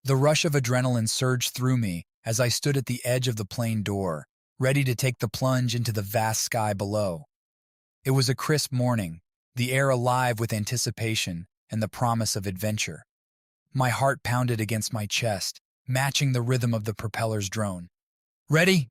The rush of adrenaline surged through me as I stood at the edge of the plane door, ready to take the plunge into the vast sky below. It was a crisp morning, the air alive with anticipation and the promise of adventure. My heart pounded against my chest, matching the rhythm of the propeller's drone. "Ready?"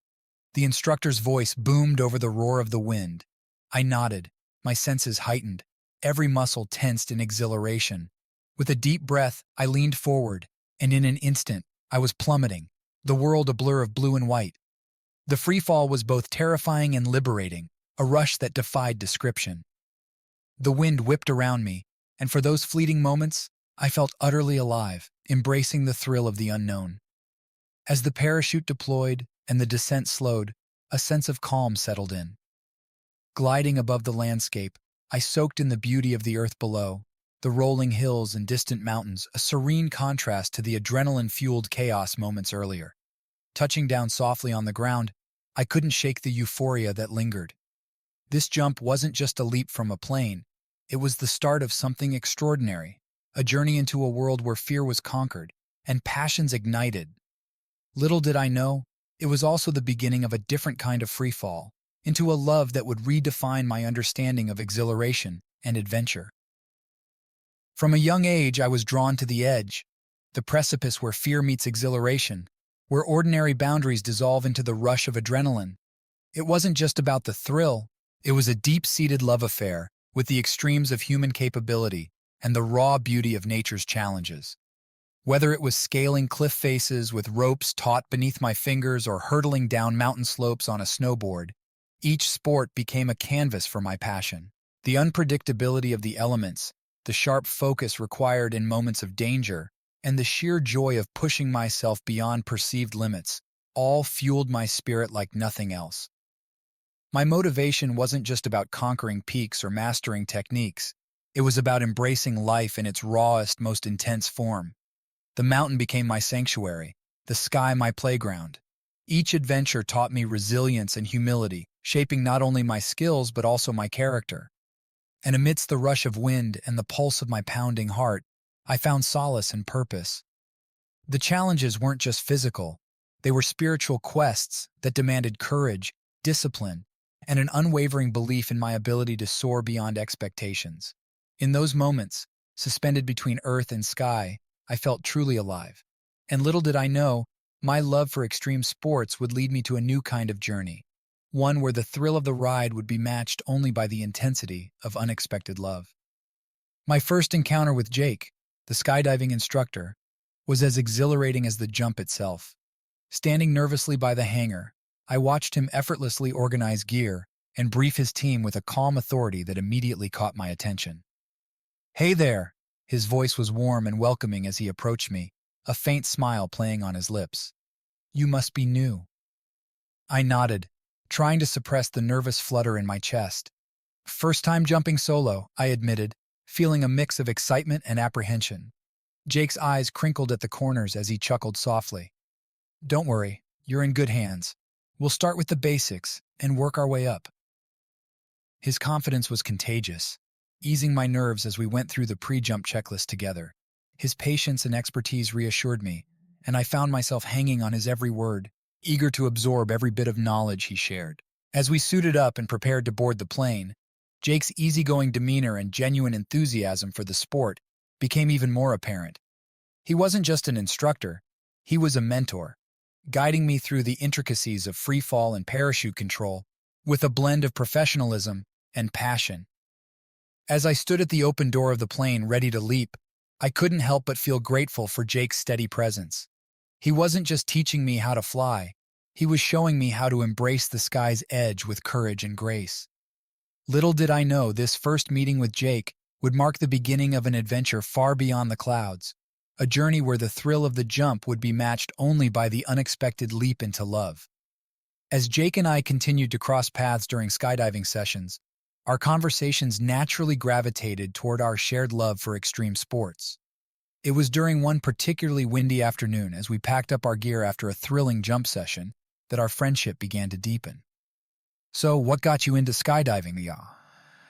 The instructor's voice boomed over the roar of the wind. I nodded, my senses heightened, every muscle tensed in exhilaration. With a deep breath, I leaned forward, and in an instant, I was plummeting, the world a blur of blue and white. The free fall was both terrifying and liberating, a rush that defied description. The wind whipped around me, and for those fleeting moments, I felt utterly alive, embracing the thrill of the unknown. As the parachute deployed and the descent slowed, a sense of calm settled in. Gliding above the landscape, I soaked in the beauty of the earth below, the rolling hills and distant mountains, a serene contrast to the adrenaline-fueled chaos moments earlier. Touching down softly on the ground, I couldn't shake the euphoria that lingered. This jump wasn't just a leap from a plane, it was the start of something extraordinary, a journey into a world where fear was conquered and passions ignited. Little did I know, it was also the beginning of a different kind of freefall, into a love that would redefine my understanding of exhilaration and adventure. From a young age, I was drawn to the edge, the precipice where fear meets exhilaration, where ordinary boundaries dissolve into the rush of adrenaline. It wasn't just about the thrill, it was a deep-seated love affair with the extremes of human capability and the raw beauty of nature's challenges. Whether it was scaling cliff faces with ropes taut beneath my fingers or hurtling down mountain slopes on a snowboard, each sport became a canvas for my passion. The unpredictability of the elements, the sharp focus required in moments of danger, and the sheer joy of pushing myself beyond perceived limits, all fueled my spirit like nothing else. My motivation wasn't just about conquering peaks or mastering techniques. It was about embracing life in its rawest, most intense form. The mountain became my sanctuary, the sky my playground. Each adventure taught me resilience and humility, shaping not only my skills but also my character. And amidst the rush of wind and the pulse of my pounding heart, I found solace and purpose. The challenges weren't just physical, they were spiritual quests that demanded courage, discipline, and an unwavering belief in my ability to soar beyond expectations. In those moments, suspended between earth and sky, I felt truly alive. And little did I know, my love for extreme sports would lead me to a new kind of journey, one where the thrill of the ride would be matched only by the intensity of unexpected love. My first encounter with Jake, the skydiving instructor, was as exhilarating as the jump itself. Standing nervously by the hangar, I watched him effortlessly organize gear and brief his team with a calm authority that immediately caught my attention. "Hey there!" His voice was warm and welcoming as he approached me, a faint smile playing on his lips. "You must be new." I nodded, trying to suppress the nervous flutter in my chest. "First time jumping solo," I admitted, feeling a mix of excitement and apprehension. Jake's eyes crinkled at the corners as he chuckled softly. "Don't worry, you're in good hands. We'll start with the basics and work our way up." His confidence was contagious, easing my nerves as we went through the pre-jump checklist together. His patience and expertise reassured me, and I found myself hanging on his every word, eager to absorb every bit of knowledge he shared. As we suited up and prepared to board the plane, Jake's easygoing demeanor and genuine enthusiasm for the sport became even more apparent. He wasn't just an instructor, he was a mentor, guiding me through the intricacies of free fall and parachute control with a blend of professionalism and passion. As I stood at the open door of the plane ready to leap, I couldn't help but feel grateful for Jake's steady presence. He wasn't just teaching me how to fly, he was showing me how to embrace the sky's edge with courage and grace. Little did I know this first meeting with Jake would mark the beginning of an adventure far beyond the clouds, a journey where the thrill of the jump would be matched only by the unexpected leap into love. As Jake and I continued to cross paths during skydiving sessions, our conversations naturally gravitated toward our shared love for extreme sports. It was during one particularly windy afternoon as we packed up our gear after a thrilling jump session that our friendship began to deepen. "So, what got you into skydiving, ya?"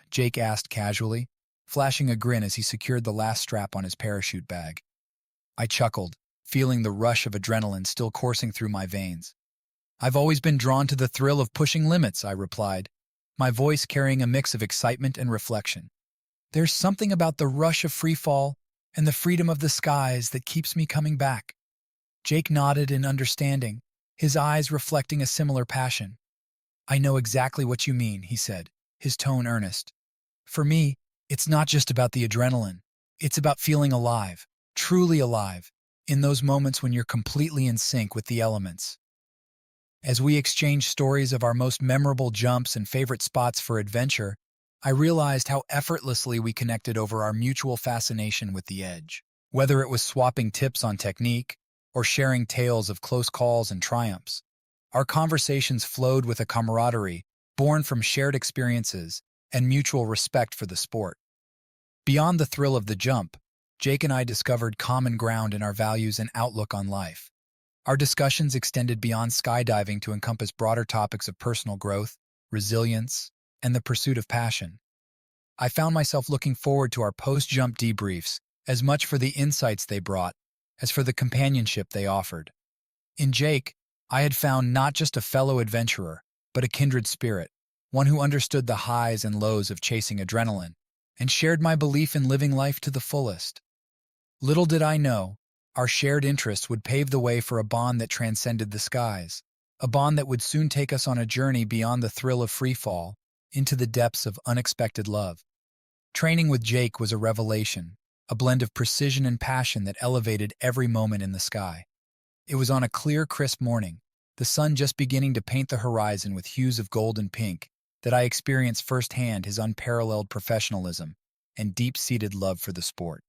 Jake asked casually, flashing a grin as he secured the last strap on his parachute bag. I chuckled, feeling the rush of adrenaline still coursing through my veins. "I've always been drawn to the thrill of pushing limits," I replied, my voice carrying a mix of excitement and reflection. "There's something about the rush of free fall and the freedom of the skies that keeps me coming back." Jake nodded in understanding, his eyes reflecting a similar passion. "I know exactly what you mean," he said, his tone earnest. "For me, it's not just about the adrenaline. It's about feeling alive, truly alive, in those moments when you're completely in sync with the elements." As we exchanged stories of our most memorable jumps and favorite spots for adventure, I realized how effortlessly we connected over our mutual fascination with the edge. Whether it was swapping tips on technique or sharing tales of close calls and triumphs, our conversations flowed with a camaraderie born from shared experiences and mutual respect for the sport. Beyond the thrill of the jump, Jake and I discovered common ground in our values and outlook on life. Our discussions extended beyond skydiving to encompass broader topics of personal growth, resilience, and the pursuit of passion. I found myself looking forward to our post-jump debriefs as much for the insights they brought as for the companionship they offered. In Jake, I had found not just a fellow adventurer, but a kindred spirit, one who understood the highs and lows of chasing adrenaline and shared my belief in living life to the fullest. Little did I know, our shared interests would pave the way for a bond that transcended the skies, a bond that would soon take us on a journey beyond the thrill of free fall into the depths of unexpected love. Training with Jake was a revelation, a blend of precision and passion that elevated every moment in the sky. It was on a clear, crisp morning, the sun just beginning to paint the horizon with hues of gold and pink, that I experienced firsthand his unparalleled professionalism and deep-seated love for the sport.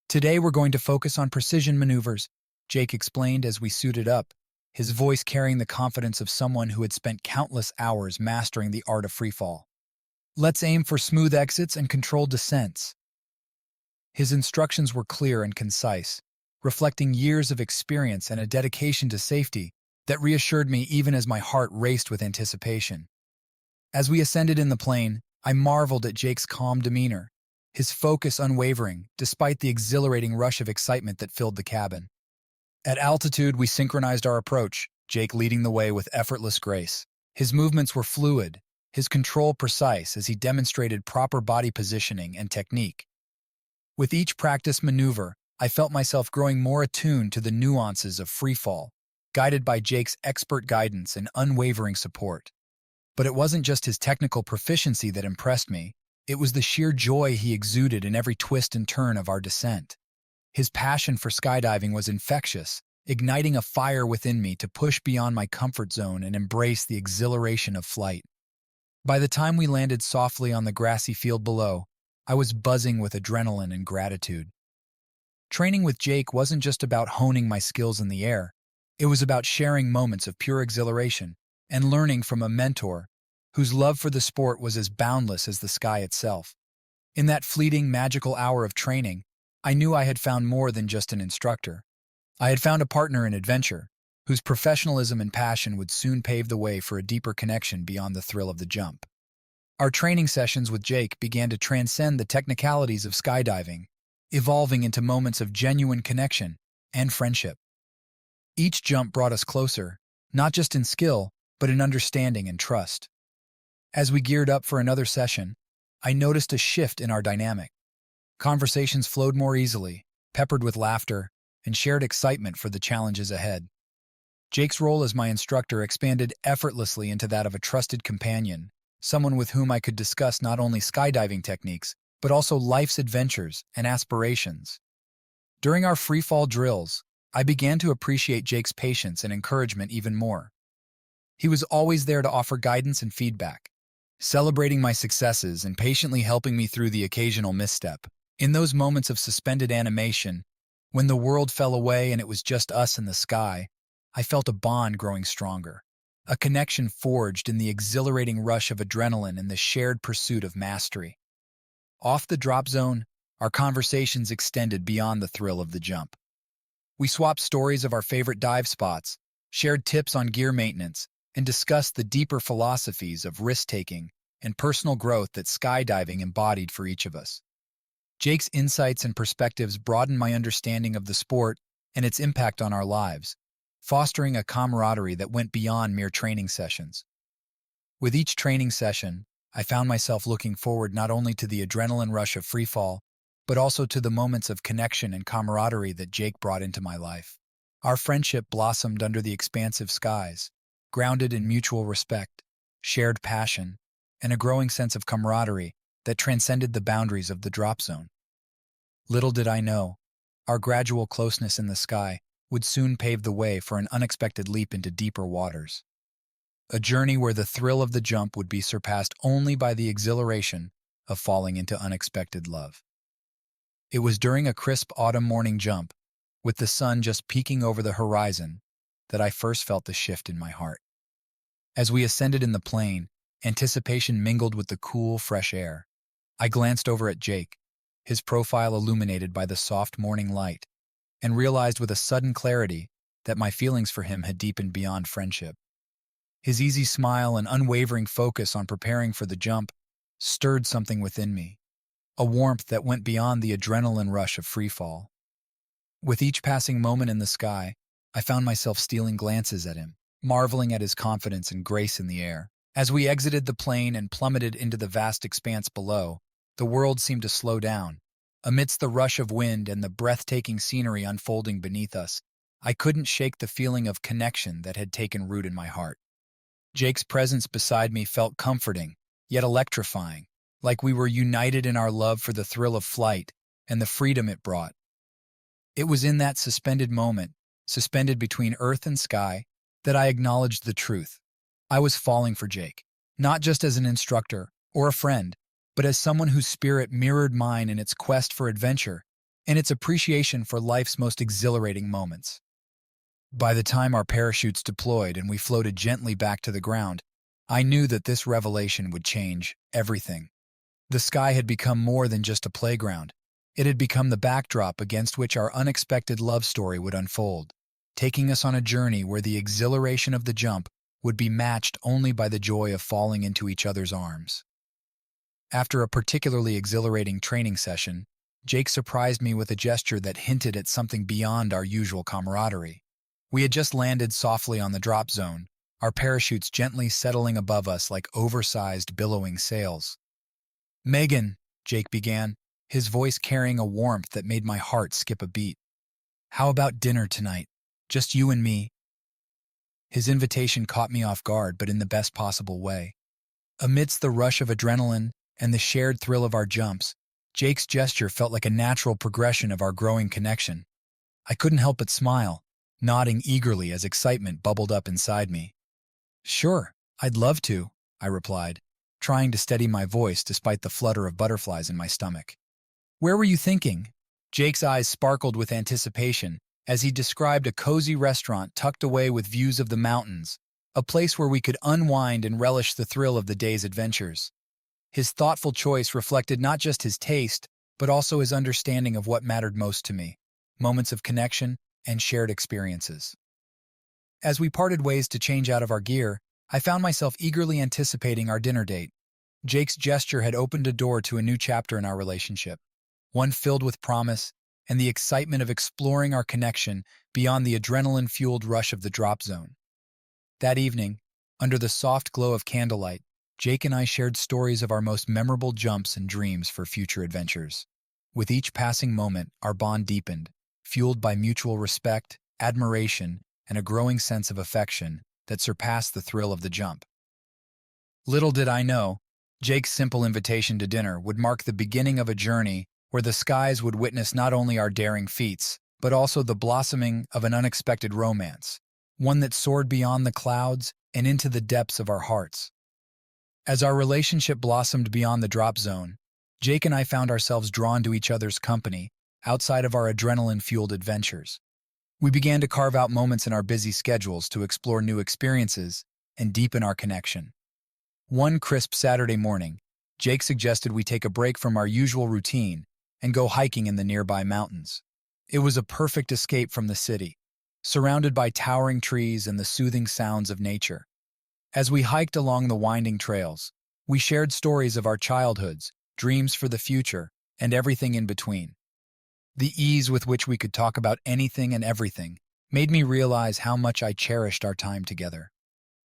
"Today we're going to focus on precision maneuvers," Jake explained as we suited up, his voice carrying the confidence of someone who had spent countless hours mastering the art of freefall. "Let's aim for smooth exits and controlled descents." His instructions were clear and concise, reflecting years of experience and a dedication to safety that reassured me even as my heart raced with anticipation. As we ascended in the plane, I marveled at Jake's calm demeanor, his focus unwavering despite the exhilarating rush of excitement that filled the cabin. At altitude, we synchronized our approach, Jake leading the way with effortless grace. His movements were fluid, his control precise as he demonstrated proper body positioning and technique. With each practice maneuver, I felt myself growing more attuned to the nuances of freefall, guided by Jake's expert guidance and unwavering support. But it wasn't just his technical proficiency that impressed me. It was the sheer joy he exuded in every twist and turn of our descent. His passion for skydiving was infectious, igniting a fire within me to push beyond my comfort zone and embrace the exhilaration of flight. By the time we landed softly on the grassy field below, I was buzzing with adrenaline and gratitude. Training with Jake wasn't just about honing my skills in the air. It was about sharing moments of pure exhilaration and learning from a mentor whose love for the sport was as boundless as the sky itself. In that fleeting, magical hour of training, I knew I had found more than just an instructor. I had found a partner in adventure, whose professionalism and passion would soon pave the way for a deeper connection beyond the thrill of the jump. Our training sessions with Jake began to transcend the technicalities of skydiving, evolving into moments of genuine connection and friendship. Each jump brought us closer, not just in skill, but in understanding and trust. As we geared up for another session, I noticed a shift in our dynamic. Conversations flowed more easily, peppered with laughter and shared excitement for the challenges ahead. Jake's role as my instructor expanded effortlessly into that of a trusted companion, someone with whom I could discuss not only skydiving techniques, but also life's adventures and aspirations. During our freefall drills, I began to appreciate Jake's patience and encouragement even more. He was always there to offer guidance and feedback, celebrating my successes and patiently helping me through the occasional misstep. In those moments of suspended animation, when the world fell away and it was just us in the sky, I felt a bond growing stronger, a connection forged in the exhilarating rush of adrenaline and the shared pursuit of mastery. Off the drop zone, our conversations extended beyond the thrill of the jump. We swapped stories of our favorite dive spots, shared tips on gear maintenance, and discussed the deeper philosophies of risk-taking and personal growth that skydiving embodied for each of us. Jake's insights and perspectives broadened my understanding of the sport and its impact on our lives, fostering a camaraderie that went beyond mere training sessions. With each training session, I found myself looking forward not only to the adrenaline rush of freefall, but also to the moments of connection and camaraderie that Jake brought into my life. Our friendship blossomed under the expansive skies, grounded in mutual respect, shared passion, and a growing sense of camaraderie that transcended the boundaries of the drop zone. Little did I know, our gradual closeness in the sky would soon pave the way for an unexpected leap into deeper waters. A journey where the thrill of the jump would be surpassed only by the exhilaration of falling into unexpected love. It was during a crisp autumn morning jump, with the sun just peeking over the horizon, that I first felt the shift in my heart. As we ascended in the plane, anticipation mingled with the cool, fresh air. I glanced over at Jake, his profile illuminated by the soft morning light, and realized with a sudden clarity that my feelings for him had deepened beyond friendship. His easy smile and unwavering focus on preparing for the jump stirred something within me, a warmth that went beyond the adrenaline rush of freefall. With each passing moment in the sky, I found myself stealing glances at him, marveling at his confidence and grace in the air. As we exited the plane and plummeted into the vast expanse below, the world seemed to slow down. Amidst the rush of wind and the breathtaking scenery unfolding beneath us, I couldn't shake the feeling of connection that had taken root in my heart. Jake's presence beside me felt comforting, yet electrifying, like we were united in our love for the thrill of flight and the freedom it brought. It was in that suspended moment, suspended between earth and sky, that I acknowledged the truth. I was falling for Jake, not just as an instructor or a friend, but as someone whose spirit mirrored mine in its quest for adventure and its appreciation for life's most exhilarating moments. By the time our parachutes deployed and we floated gently back to the ground, I knew that this revelation would change everything. The sky had become more than just a playground. It had become the backdrop against which our unexpected love story would unfold, taking us on a journey where the exhilaration of the jump would be matched only by the joy of falling into each other's arms. After a particularly exhilarating training session, Jake surprised me with a gesture that hinted at something beyond our usual camaraderie. We had just landed softly on the drop zone, our parachutes gently settling above us like oversized, billowing sails. "Megan," Jake began, his voice carrying a warmth that made my heart skip a beat. "How about dinner tonight? Just you and me?" His invitation caught me off guard, but in the best possible way. Amidst the rush of adrenaline and the shared thrill of our jumps, Jake's gesture felt like a natural progression of our growing connection. I couldn't help but smile, nodding eagerly as excitement bubbled up inside me. "Sure, I'd love to," I replied, trying to steady my voice despite the flutter of butterflies in my stomach. "Where were you thinking?" Jake's eyes sparkled with anticipation as he described a cozy restaurant tucked away with views of the mountains, a place where we could unwind and relish the thrill of the day's adventures. His thoughtful choice reflected not just his taste, but also his understanding of what mattered most to me, moments of connection and shared experiences. As we parted ways to change out of our gear, I found myself eagerly anticipating our dinner date. Jake's gesture had opened a door to a new chapter in our relationship, one filled with promise and the excitement of exploring our connection beyond the adrenaline-fueled rush of the drop zone. That evening, under the soft glow of candlelight, Jake and I shared stories of our most memorable jumps and dreams for future adventures. With each passing moment, our bond deepened, fueled by mutual respect, admiration, and a growing sense of affection that surpassed the thrill of the jump. Little did I know, Jake's simple invitation to dinner would mark the beginning of a journey where the skies would witness not only our daring feats, but also the blossoming of an unexpected romance, one that soared beyond the clouds and into the depths of our hearts. As our relationship blossomed beyond the drop zone, Jake and I found ourselves drawn to each other's company outside of our adrenaline-fueled adventures. We began to carve out moments in our busy schedules to explore new experiences and deepen our connection. One crisp Saturday morning, Jake suggested we take a break from our usual routine and go hiking in the nearby mountains. It was a perfect escape from the city, surrounded by towering trees and the soothing sounds of nature. As we hiked along the winding trails, we shared stories of our childhoods, dreams for the future, and everything in between. The ease with which we could talk about anything and everything made me realize how much I cherished our time together.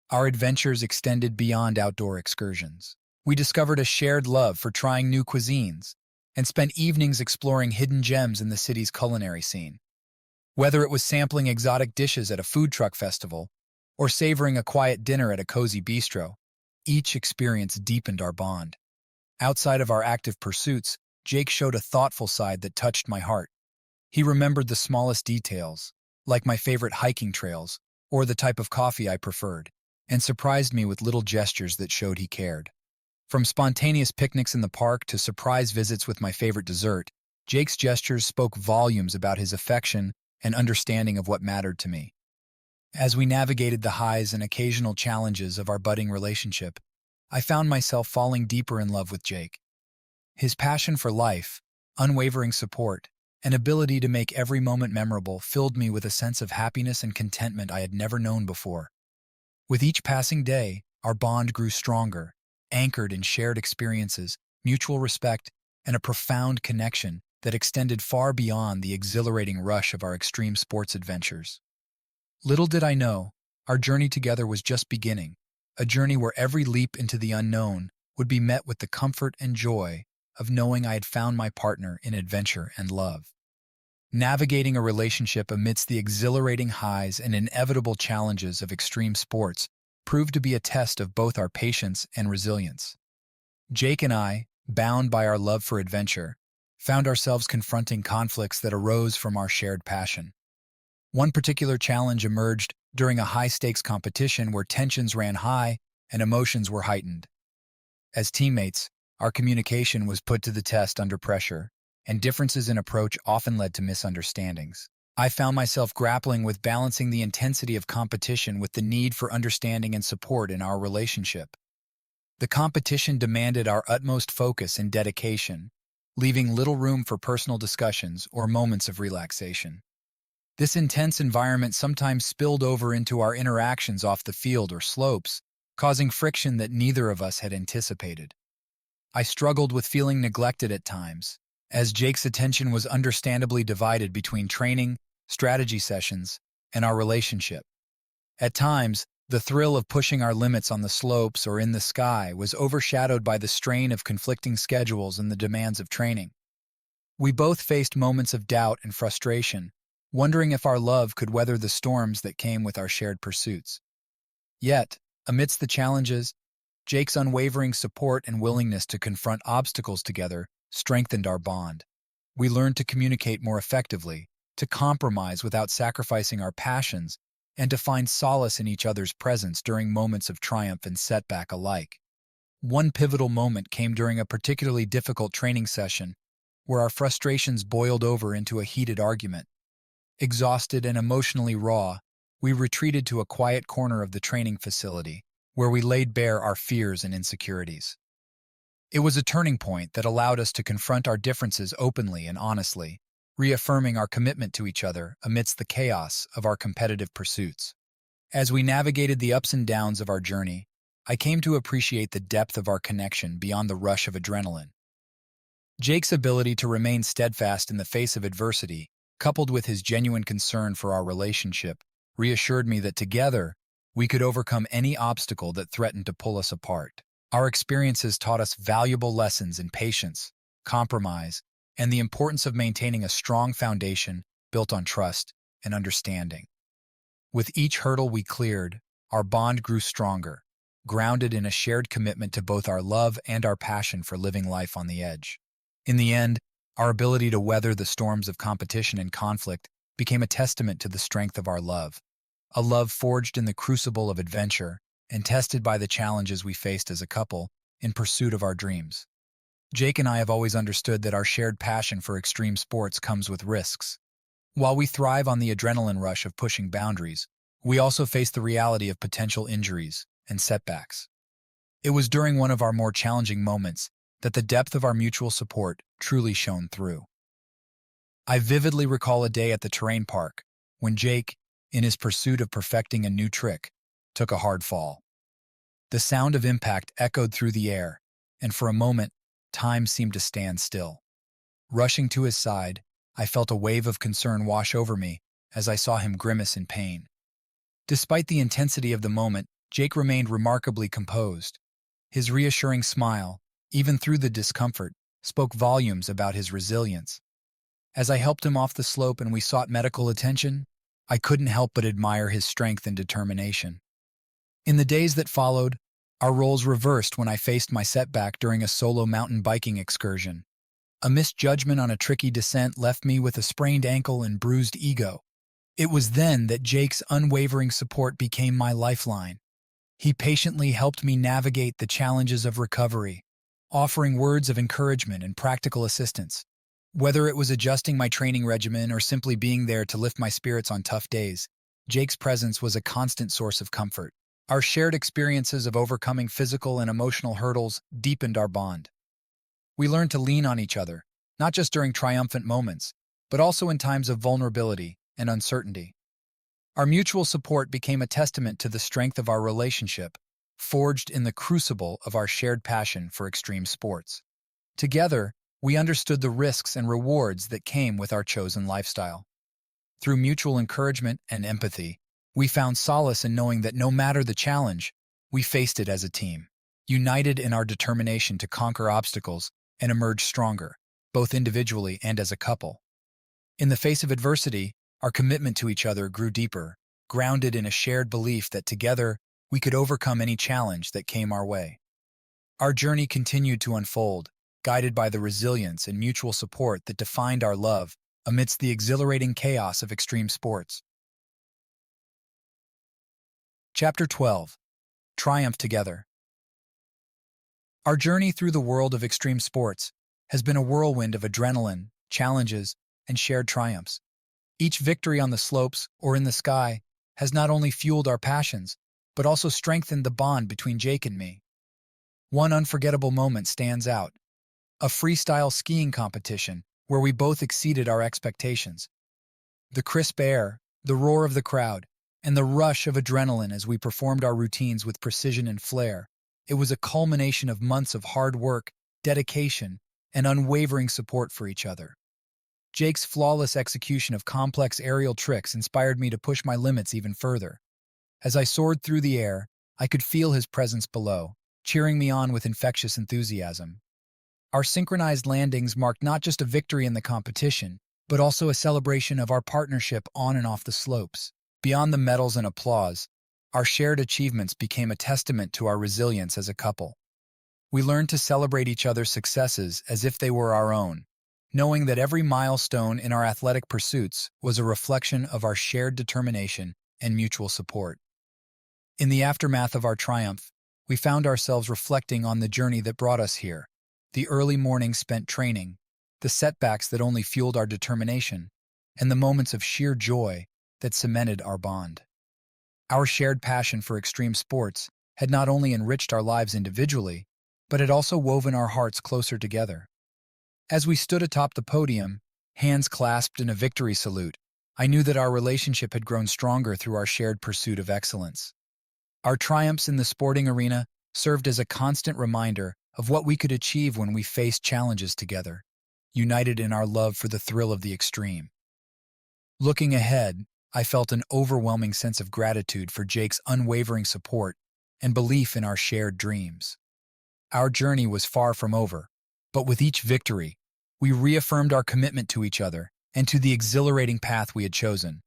Our adventures extended beyond outdoor excursions. We discovered a shared love for trying new cuisines and spent evenings exploring hidden gems in the city's culinary scene. Whether it was sampling exotic dishes at a food truck festival or savoring a quiet dinner at a cozy bistro, each experience deepened our bond. Outside of our active pursuits, Jake showed a thoughtful side that touched my heart. He remembered the smallest details, like my favorite hiking trails or the type of coffee I preferred, and surprised me with little gestures that showed he cared. From spontaneous picnics in the park to surprise visits with my favorite dessert, Jake's gestures spoke volumes about his affection and understanding of what mattered to me. As we navigated the highs and occasional challenges of our budding relationship, I found myself falling deeper in love with Jake. His passion for life, unwavering support, and ability to make every moment memorable filled me with a sense of happiness and contentment I had never known before. With each passing day, our bond grew stronger, anchored in shared experiences, mutual respect, and a profound connection that extended far beyond the exhilarating rush of our extreme sports adventures. Little did I know, our journey together was just beginning, a journey where every leap into the unknown would be met with the comfort and joy of knowing I had found my partner in adventure and love. Navigating a relationship amidst the exhilarating highs and inevitable challenges of extreme sports proved to be a test of both our patience and resilience. Jake and I, bound by our love for adventure, found ourselves confronting conflicts that arose from our shared passion. One particular challenge emerged during a high-stakes competition where tensions ran high and emotions were heightened. As teammates, our communication was put to the test under pressure, and differences in approach often led to misunderstandings. I found myself grappling with balancing the intensity of competition with the need for understanding and support in our relationship. The competition demanded our utmost focus and dedication, leaving little room for personal discussions or moments of relaxation. This intense environment sometimes spilled over into our interactions off the field or slopes, causing friction that neither of us had anticipated. I struggled with feeling neglected at times, as Jake's attention was understandably divided between training, strategy sessions, and our relationship. At times, the thrill of pushing our limits on the slopes or in the sky was overshadowed by the strain of conflicting schedules and the demands of training. We both faced moments of doubt and frustration, wondering if our love could weather the storms that came with our shared pursuits. Yet, amidst the challenges, Jake's unwavering support and willingness to confront obstacles together strengthened our bond. We learned to communicate more effectively, to compromise without sacrificing our passions, and to find solace in each other's presence during moments of triumph and setback alike. One pivotal moment came during a particularly difficult training session, where our frustrations boiled over into a heated argument. Exhausted and emotionally raw, we retreated to a quiet corner of the training facility, where we laid bare our fears and insecurities. It was a turning point that allowed us to confront our differences openly and honestly, reaffirming our commitment to each other amidst the chaos of our competitive pursuits. As we navigated the ups and downs of our journey, I came to appreciate the depth of our connection beyond the rush of adrenaline. Jake's ability to remain steadfast in the face of adversity, coupled with his genuine concern for our relationship, reassured me that together, we could overcome any obstacle that threatened to pull us apart. Our experiences taught us valuable lessons in patience, compromise, and the importance of maintaining a strong foundation built on trust and understanding. With each hurdle we cleared, our bond grew stronger, grounded in a shared commitment to both our love and our passion for living life on the edge. In the end, our ability to weather the storms of competition and conflict became a testament to the strength of our love, a love forged in the crucible of adventure and tested by the challenges we faced as a couple in pursuit of our dreams. Jake and I have always understood that our shared passion for extreme sports comes with risks. While we thrive on the adrenaline rush of pushing boundaries, we also face the reality of potential injuries and setbacks. It was during one of our more challenging moments that the depth of our mutual support truly shone through. I vividly recall a day at the terrain park when Jake, in his pursuit of perfecting a new trick, took a hard fall. The sound of impact echoed through the air, and for a moment, time seemed to stand still. Rushing to his side, I felt a wave of concern wash over me as I saw him grimace in pain. Despite the intensity of the moment, Jake remained remarkably composed. His reassuring smile, even through the discomfort, spoke volumes about his resilience. As I helped him off the slope and we sought medical attention, I couldn't help but admire his strength and determination. In the days that followed, our roles reversed when I faced my setback during a solo mountain biking excursion. A misjudgment on a tricky descent left me with a sprained ankle and bruised ego. It was then that Jake's unwavering support became my lifeline. He patiently helped me navigate the challenges of recovery, offering words of encouragement and practical assistance. Whether it was adjusting my training regimen or simply being there to lift my spirits on tough days, Jake's presence was a constant source of comfort. Our shared experiences of overcoming physical and emotional hurdles deepened our bond. We learned to lean on each other, not just during triumphant moments, but also in times of vulnerability and uncertainty. Our mutual support became a testament to the strength of our relationship, forged in the crucible of our shared passion for extreme sports. Together, we understood the risks and rewards that came with our chosen lifestyle. Through mutual encouragement and empathy, we found solace in knowing that no matter the challenge, we faced it as a team, united in our determination to conquer obstacles and emerge stronger, both individually and as a couple. In the face of adversity, our commitment to each other grew deeper, grounded in a shared belief that together we could overcome any challenge that came our way. Our journey continued to unfold, guided by the resilience and mutual support that defined our love amidst the exhilarating chaos of extreme sports. Chapter 12. Triumph Together. Our journey through the world of extreme sports has been a whirlwind of adrenaline, challenges, and shared triumphs. Each victory on the slopes or in the sky has not only fueled our passions, but also strengthened the bond between Jake and me. One unforgettable moment stands out: a freestyle skiing competition where we both exceeded our expectations. The crisp air, the roar of the crowd, and the rush of adrenaline as we performed our routines with precision and flair. It was a culmination of months of hard work, dedication, and unwavering support for each other. Jake's flawless execution of complex aerial tricks inspired me to push my limits even further. As I soared through the air, I could feel his presence below, cheering me on with infectious enthusiasm. Our synchronized landings marked not just a victory in the competition, but also a celebration of our partnership on and off the slopes. Beyond the medals and applause, our shared achievements became a testament to our resilience as a couple. We learned to celebrate each other's successes as if they were our own, knowing that every milestone in our athletic pursuits was a reflection of our shared determination and mutual support. In the aftermath of our triumph, we found ourselves reflecting on the journey that brought us here, the early mornings spent training, the setbacks that only fueled our determination, and the moments of sheer joy that cemented our bond. Our shared passion for extreme sports had not only enriched our lives individually, but had also woven our hearts closer together. As we stood atop the podium, hands clasped in a victory salute, I knew that our relationship had grown stronger through our shared pursuit of excellence. Our triumphs in the sporting arena served as a constant reminder of what we could achieve when we faced challenges together, united in our love for the thrill of the extreme. Looking ahead, I felt an overwhelming sense of gratitude for Jake's unwavering support and belief in our shared dreams. Our journey was far from over, but with each victory, we reaffirmed our commitment to each other and to the exhilarating path we had chosen,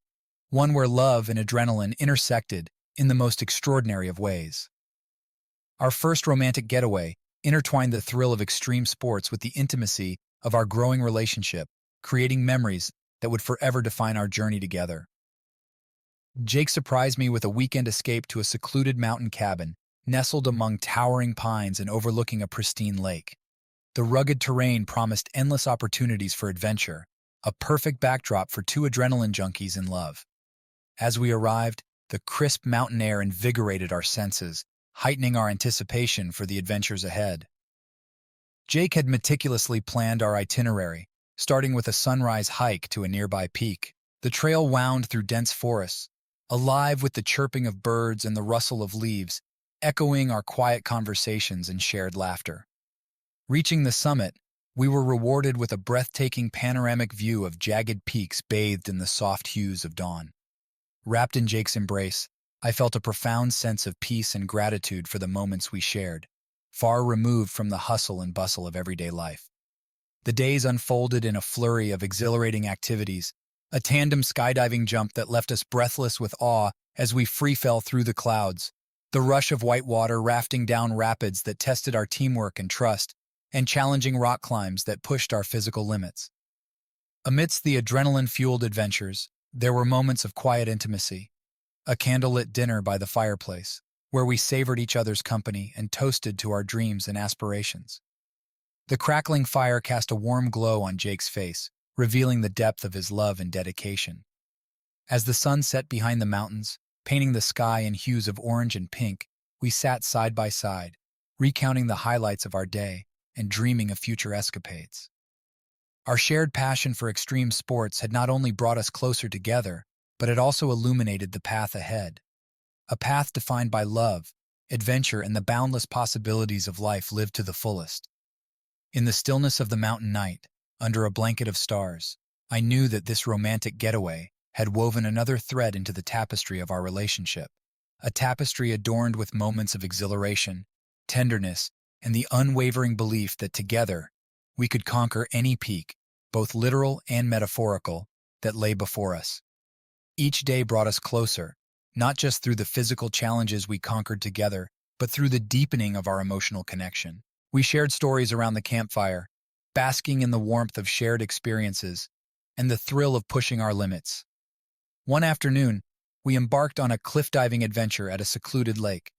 one where love and adrenaline intersected in the most extraordinary of ways. Our first romantic getaway intertwined the thrill of extreme sports with the intimacy of our growing relationship, creating memories that would forever define our journey together. Jake surprised me with a weekend escape to a secluded mountain cabin, nestled among towering pines and overlooking a pristine lake. The rugged terrain promised endless opportunities for adventure, a perfect backdrop for two adrenaline junkies in love. As we arrived, the crisp mountain air invigorated our senses, heightening our anticipation for the adventures ahead. Jake had meticulously planned our itinerary, starting with a sunrise hike to a nearby peak. The trail wound through dense forests, alive with the chirping of birds and the rustle of leaves, echoing our quiet conversations and shared laughter. Reaching the summit, We were rewarded with a breathtaking panoramic view of jagged peaks bathed in the soft hues of dawn. Wrapped in Jake's embrace, I felt a profound sense of peace and gratitude for the moments we shared, far removed from the hustle and bustle of everyday life. The days unfolded in a flurry of exhilarating activities, a tandem skydiving jump that left us breathless with awe as we free-fell through the clouds, the rush of white water rafting down rapids that tested our teamwork and trust, and challenging rock climbs that pushed our physical limits. Amidst the adrenaline-fueled adventures, there were moments of quiet intimacy, a candlelit dinner by the fireplace, where we savored each other's company and toasted to our dreams and aspirations. The crackling fire cast a warm glow on Jake's face, revealing the depth of his love and dedication. As the sun set behind the mountains, painting the sky in hues of orange and pink, we sat side by side, recounting the highlights of our day and dreaming of future escapades. Our shared passion for extreme sports had not only brought us closer together, but it also illuminated the path ahead. A path defined by love, adventure, and the boundless possibilities of life lived to the fullest. In the stillness of the mountain night, under a blanket of stars, I knew that this romantic getaway had woven another thread into the tapestry of our relationship, a tapestry adorned with moments of exhilaration, tenderness, and the unwavering belief that together we could conquer any peak, both literal and metaphorical, that lay before us. Each day brought us closer, not just through the physical challenges we conquered together, but through the deepening of our emotional connection. We shared stories around the campfire, basking in the warmth of shared experiences and the thrill of pushing our limits. One afternoon, we embarked on a cliff-diving adventure at a secluded lake.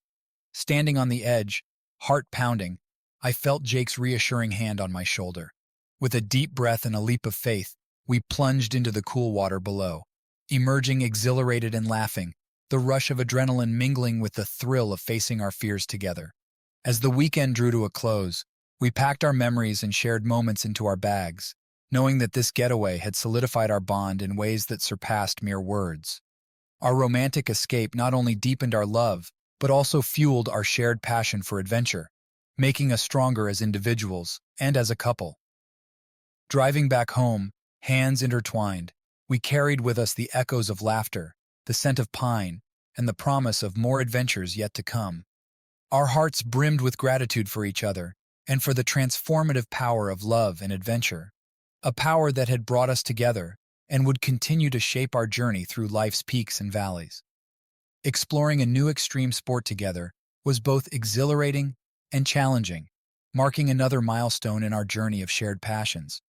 Standing on the edge, heart pounding, I felt Jake's reassuring hand on my shoulder. With a deep breath and a leap of faith, we plunged into the cool water below, emerging exhilarated and laughing, the rush of adrenaline mingling with the thrill of facing our fears together. As the weekend drew to a close, we packed our memories and shared moments into our bags, knowing that this getaway had solidified our bond in ways that surpassed mere words. Our romantic escape not only deepened our love, but also fueled our shared passion for adventure, making us stronger as individuals and as a couple. Driving back home, hands intertwined, we carried with us the echoes of laughter, the scent of pine, and the promise of more adventures yet to come. Our hearts brimmed with gratitude for each other and for the transformative power of love and adventure, a power that had brought us together and would continue to shape our journey through life's peaks and valleys. Exploring a new extreme sport together was both exhilarating and challenging, marking another milestone in our journey of shared passions.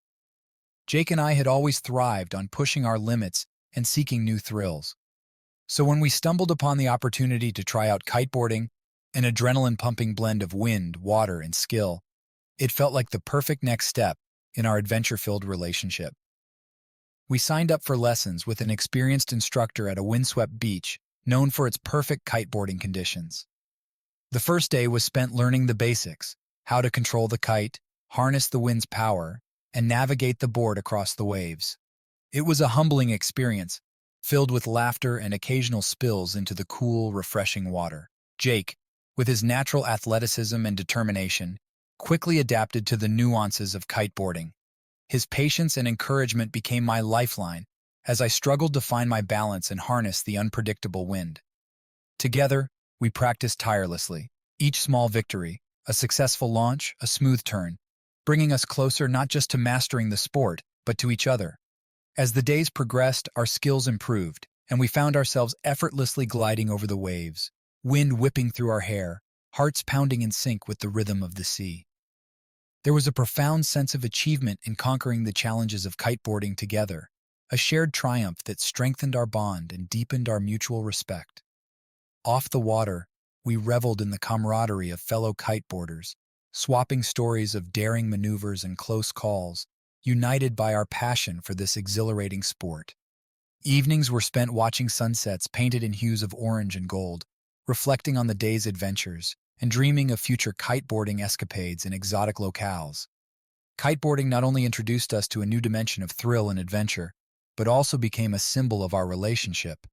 Jake and I had always thrived on pushing our limits and seeking new thrills. So when we stumbled upon the opportunity to try out kiteboarding, an adrenaline-pumping blend of wind, water, and skill, it felt like the perfect next step in our adventure-filled relationship. We signed up for lessons with an experienced instructor at a windswept beach known for its perfect kiteboarding conditions. The first day was spent learning the basics, how to control the kite, harness the wind's power, and navigate the board across the waves. It was a humbling experience, filled with laughter and occasional spills into the cool, refreshing water. Jake, with his natural athleticism and determination, quickly adapted to the nuances of kiteboarding. His patience and encouragement became my lifeline as I struggled to find my balance and harness the unpredictable wind. Together, we practiced tirelessly, each small victory, a successful launch, a smooth turn, bringing us closer not just to mastering the sport, but to each other. As the days progressed, our skills improved, and we found ourselves effortlessly gliding over the waves, wind whipping through our hair, hearts pounding in sync with the rhythm of the sea. There was a profound sense of achievement in conquering the challenges of kiteboarding together, a shared triumph that strengthened our bond and deepened our mutual respect. Off the water, we reveled in the camaraderie of fellow kiteboarders, swapping stories of daring maneuvers and close calls, united by our passion for this exhilarating sport. Evenings were spent watching sunsets painted in hues of orange and gold, reflecting on the day's adventures and dreaming of future kiteboarding escapades in exotic locales. Kiteboarding not only introduced us to a new dimension of thrill and adventure, but also became a symbol of our relationship,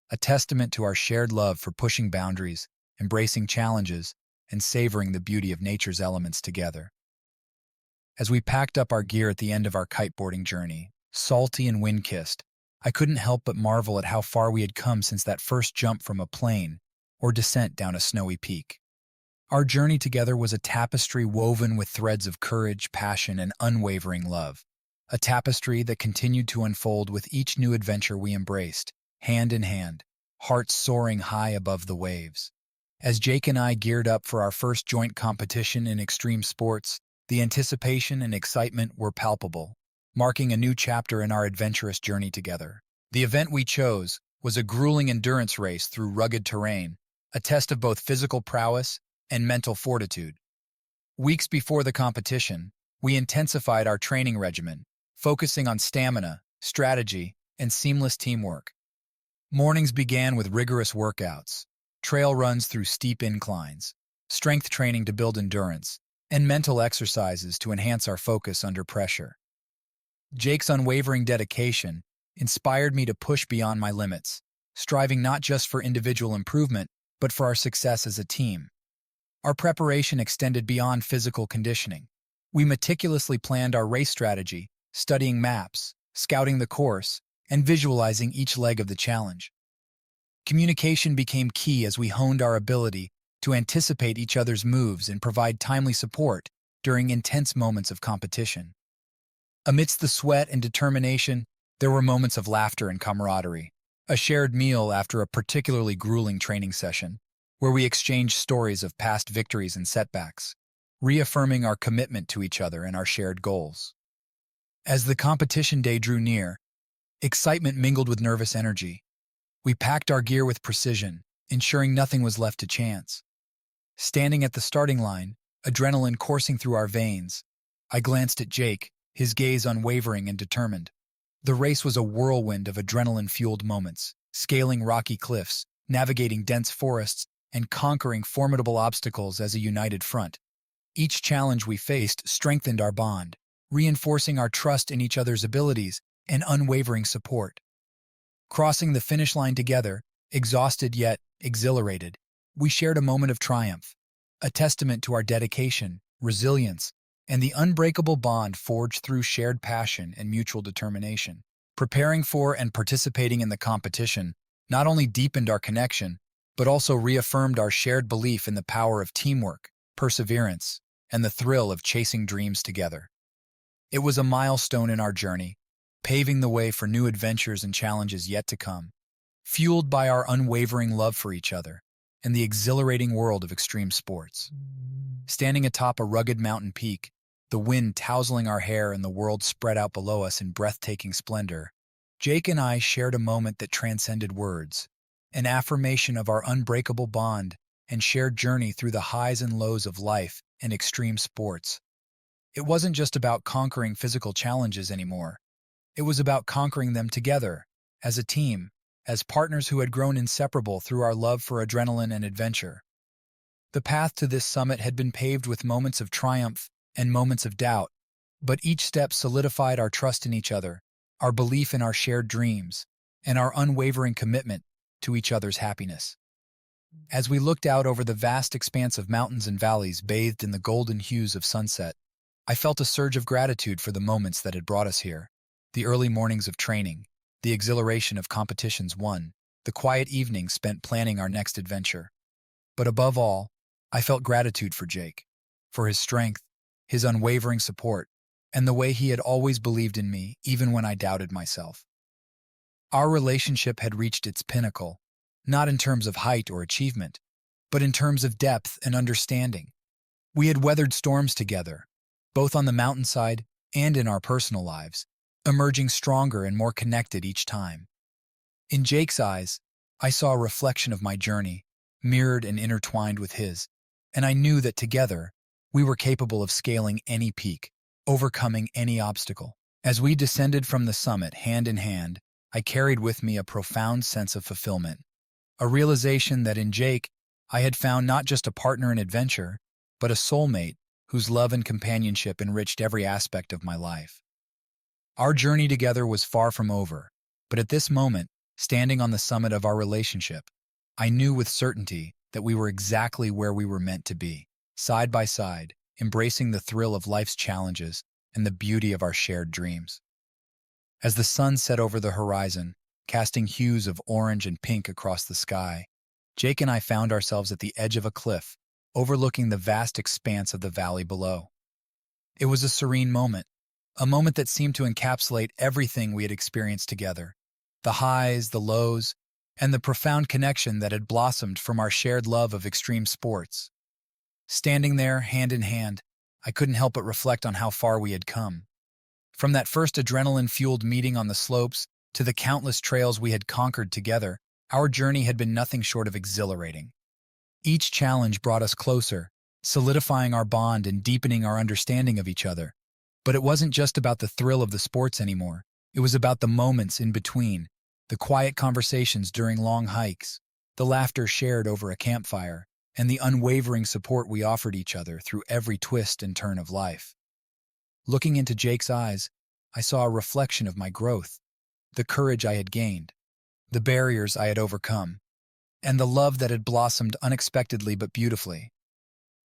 a testament to our shared love for pushing boundaries, embracing challenges, and savoring the beauty of nature's elements together. As we packed up our gear at the end of our kiteboarding journey, salty and wind-kissed, I couldn't help but marvel at how far we had come since that first jump from a plane or descent down a snowy peak. Our journey together was a tapestry woven with threads of courage, passion, and unwavering love. A tapestry that continued to unfold with each new adventure we embraced, hand in hand, hearts soaring high above the waves. As Jake and I geared up for our first joint competition in extreme sports, the anticipation and excitement were palpable, marking a new chapter in our adventurous journey together. The event we chose was a grueling endurance race through rugged terrain, a test of both physical prowess and mental fortitude. Weeks before the competition, we intensified our training regimen, focusing on stamina, strategy, and seamless teamwork. Mornings began with rigorous workouts, trail runs through steep inclines, strength training to build endurance, and mental exercises to enhance our focus under pressure. Jake's unwavering dedication inspired me to push beyond my limits, striving not just for individual improvement, but for our success as a team. Our preparation extended beyond physical conditioning. We meticulously planned our race strategy, studying maps, scouting the course, and visualizing each leg of the challenge. Communication became key as we honed our ability to anticipate each other's moves and provide timely support during intense moments of competition. Amidst the sweat and determination, there were moments of laughter and camaraderie. A shared meal after a particularly grueling training session, where we exchanged stories of past victories and setbacks, reaffirming our commitment to each other and our shared goals. As the competition day drew near, excitement mingled with nervous energy. We packed our gear with precision, ensuring nothing was left to chance. Standing at the starting line, adrenaline coursing through our veins, I glanced at Jake, his gaze unwavering and determined. The race was a whirlwind of adrenaline-fueled moments, scaling rocky cliffs, navigating dense forests, and conquering formidable obstacles as a united front. Each challenge we faced strengthened our bond, reinforcing our trust in each other's abilities and unwavering support. Crossing the finish line together, exhausted yet exhilarated, we shared a moment of triumph, a testament to our dedication, resilience, and the unbreakable bond forged through shared passion and mutual determination. Preparing for and participating in the competition not only deepened our connection, but also reaffirmed our shared belief in the power of teamwork, perseverance, and the thrill of chasing dreams together. It was a milestone in our journey, paving the way for new adventures and challenges yet to come, fueled by our unwavering love for each other and the exhilarating world of extreme sports. Standing atop a rugged mountain peak, the wind tousling our hair and the world spread out below us in breathtaking splendor, Jake and I shared a moment that transcended words, an affirmation of our unbreakable bond and shared journey through the highs and lows of life and extreme sports. It wasn't just about conquering physical challenges anymore. It was about conquering them together, as a team, as partners who had grown inseparable through our love for adrenaline and adventure. The path to this summit had been paved with moments of triumph and moments of doubt, but each step solidified our trust in each other, our belief in our shared dreams, and our unwavering commitment to each other's happiness. As we looked out over the vast expanse of mountains and valleys bathed in the golden hues of sunset, I felt a surge of gratitude for the moments that had brought us here, the early mornings of training, the exhilaration of competitions won, the quiet evenings spent planning our next adventure. But above all, I felt gratitude for Jake, for his strength, his unwavering support, and the way he had always believed in me even when I doubted myself. Our relationship had reached its pinnacle, not in terms of height or achievement, but in terms of depth and understanding. We had weathered storms together, both on the mountainside and in our personal lives, emerging stronger and more connected each time. In Jake's eyes, I saw a reflection of my journey, mirrored and intertwined with his, and I knew that together, we were capable of scaling any peak, overcoming any obstacle. As we descended from the summit hand in hand, I carried with me a profound sense of fulfillment, a realization that in Jake, I had found not just a partner in adventure, but a soulmate whose love and companionship enriched every aspect of my life. Our journey together was far from over, but at this moment, standing on the summit of our relationship, I knew with certainty that we were exactly where we were meant to be, side by side, embracing the thrill of life's challenges and the beauty of our shared dreams. As the sun set over the horizon, casting hues of orange and pink across the sky, Jake and I found ourselves at the edge of a cliff, overlooking the vast expanse of the valley below. It was a serene moment, a moment that seemed to encapsulate everything we had experienced together, the highs, the lows, and the profound connection that had blossomed from our shared love of extreme sports. Standing there, hand in hand, I couldn't help but reflect on how far we had come. From that first adrenaline-fueled meeting on the slopes to the countless trails we had conquered together, our journey had been nothing short of exhilarating. Each challenge brought us closer, solidifying our bond and deepening our understanding of each other. But it wasn't just about the thrill of the sports anymore. It was about the moments in between, the quiet conversations during long hikes, the laughter shared over a campfire, and the unwavering support we offered each other through every twist and turn of life. Looking into Jake's eyes, I saw a reflection of my growth, the courage I had gained, the barriers I had overcome, and the love that had blossomed unexpectedly but beautifully.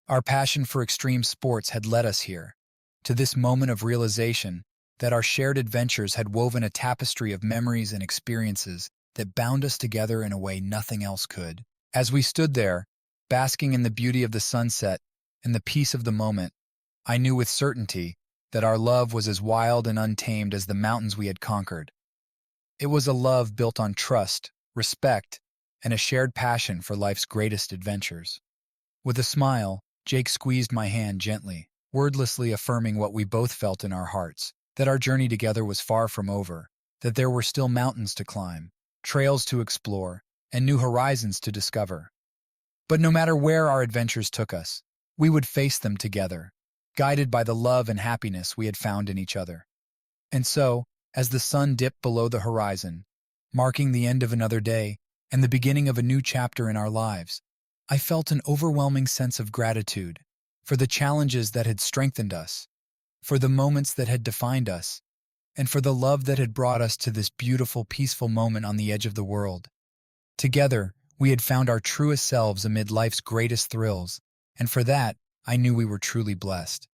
Our passion for extreme sports had led us here, to this moment of realization that our shared adventures had woven a tapestry of memories and experiences that bound us together in a way nothing else could. As we stood there, basking in the beauty of the sunset and the peace of the moment, I knew with certainty that our love was as wild and untamed as the mountains we had conquered. It was a love built on trust, respect, and a shared passion for life's greatest adventures. With a smile, Jake squeezed my hand gently, wordlessly affirming what we both felt in our hearts, that our journey together was far from over, that there were still mountains to climb, trails to explore, and new horizons to discover. But no matter where our adventures took us, we would face them together, guided by the love and happiness we had found in each other. And so, as the sun dipped below the horizon, marking the end of another day and the beginning of a new chapter in our lives, I felt an overwhelming sense of gratitude for the challenges that had strengthened us, for the moments that had defined us, and for the love that had brought us to this beautiful, peaceful moment on the edge of the world. Together, we had found our truest selves amid life's greatest thrills, and for that, I knew we were truly blessed.